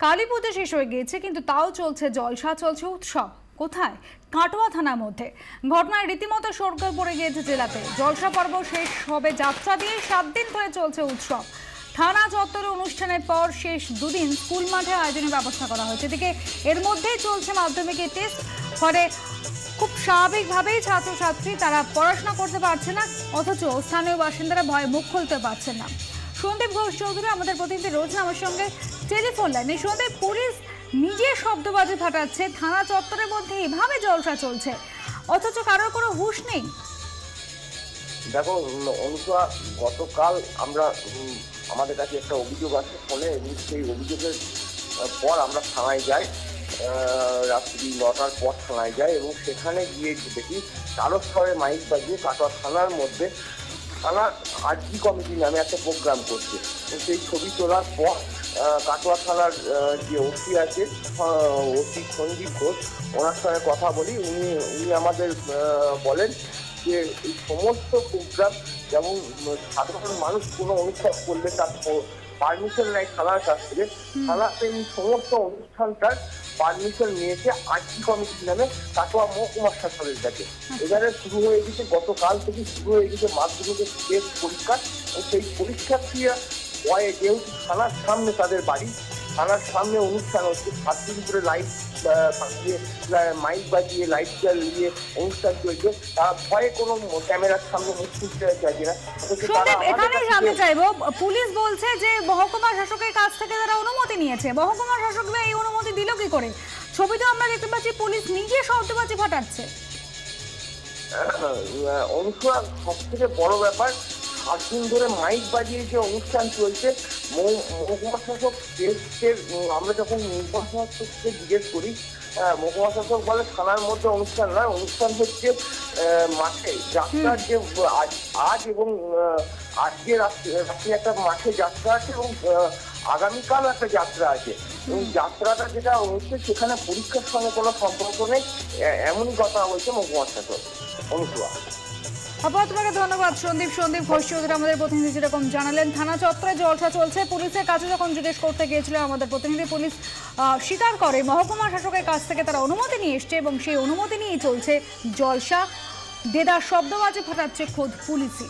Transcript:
কালী পুজো শেষ হয়ে গিয়েছে, কিন্তু তাও চলছে জলসা, চলছে উৎসব। কোথায়? কাটোয়া থানার মধ্যে। ঘটনায় রীতিমতো শোরগোল পড়ে গিয়েছে জেলাতে। জলসা পর্ব শেষ হবে যাত্রা দিয়ে। 7 দিন ধরে চলছে উৎসব। থানা চত্বরে অনুষ্ঠানের পর শেষ দুদিন স্কুল মাঠে আয়োজনের ব্যবস্থা করা হয়েছে। এদিকে এর মধ্যেই চলছে মাধ্যমিকের টেস্ট। ফলে খুব স্বাভাবিকভাবেই ছাত্রছাত্রী তারা পড়াশোনা করতে পারছে না, অথচ স্থানীয় বাসিন্দারা ভয়ে মুখ খুলতে পারছেন না। সন্দীপ ঘোষ চৌধুরী আমাদের প্রতিনিধি রয়েছেন আমার সঙ্গে টেলিফোন লাইনে। সন্দীপ, পুলিশ নিজে শব্দবাজি ফাটাচ্ছে, থানা চত্বরের মধ্যে এভাবে জলসা চলছে, অথচ কারোর কোনো হুঁশ নেই। দেখো অনুষা, গতকাল আমাদের কাছে একটা অভিযোগ আসে ফলে সেই অভিযোগের পর আমরা থানায় যাই। রাত্রি 9টার পর থানায় যাই এবং সেখানে গিয়ে দেখি তারস্বরে মাইক বাজিয়ে কাটোয়া থানার মধ্যে থানার আরজি কমিটি নামে একটা প্রোগ্রাম করছে। সেই ছবি তোলার পর কাটোয়া থানার যে ওসি আছে, ওসি সন্দীপ ঘোষ, ওনার সঙ্গে কথা বলি। উনি আমাদের বলেন যে এই সমস্ত প্রোগ্রাম, যেমন সাধারণ মানুষ কোনো অনুষ্ঠান করলে তার পারমিশন নেয় থানার কাছ থেকে, থানা এই সমস্ত অনুষ্ঠানটার পারমিশন নিয়েছে আরজি কমিটি নামে কাটোয়া মহকুমা শাসকের কাছে। এবারে শুরু হয়ে গেছে, গতকাল থেকে শুরু হয়ে গেছে মাধ্যমিকের টেস্ট পরীক্ষা। সেই পরীক্ষার্থীরা যেহেতু থানার সামনে তাদের বাড়ি, থানার সামনে অনুষ্ঠান হচ্ছে, 7 দিন ধরে লাইট বাজিয়ে, মাইক বাজিয়ে, লাইট জ্বালিয়ে অনুষ্ঠান চলছে। তারা ভয়ে কোনো ক্যামেরার সামনে মুখ খুলতে চাইছে না। এখানে জানতে চাইবো, পুলিশ বলছে যে মহকুমা শাসকের কাছ থেকে তারা অনুমতি নিয়েছে। মহকুমা শাসক এই অনুমতি দিল কি করে? ছবি তো আমরা দেখতে পাচ্ছি পুলিশ নিজে শব্দবাজি ফাটাচ্ছে। অনুষ্ঠান সব থেকে বড় ব্যাপার, 7 দিন ধরে মাইক বাজিয়ে যে অনুষ্ঠান চলছে। মহকুমা শাসক আমরা যখন মহকুমা শাসককে জিজ্ঞেস করি, মহকুমা শাসক বলে থানার মধ্যে অনুষ্ঠান নয়, অনুষ্ঠান হচ্ছে মাঠে। যাত্রার যে আজ এবং আজকে রাত্রে একটা মাঠে যাত্রা আছে এবং আগামীকাল একটা যাত্রা আছে। এবং যাত্রাটা যেটা হচ্ছে সেখানে পরীক্ষার সঙ্গে কোনো সম্পর্ক নেই, এমনই কথা হয়েছে মহকুমা শাসক। অনুপ্রিয়া, আপনাকে ধন্যবাদ সন্দীপ ঘোষ চৌধুরী আমাদের প্রতিনিধি যেরকম জানালেন। থানা চত্বরে জলসা চলছে। পুলিশের কাছে যখন জিজ্ঞেস করতে গিয়েছিল আমাদের প্রতিনিধি, পুলিশ স্বীকার করে মহকুমা শাসকের কাছ থেকে তারা অনুমতি নিয়ে এসছে এবং সেই অনুমতি নিয়েই চলছে জলসা। দেদার শব্দবাজি ফাটাচ্ছে খোদ পুলিশই।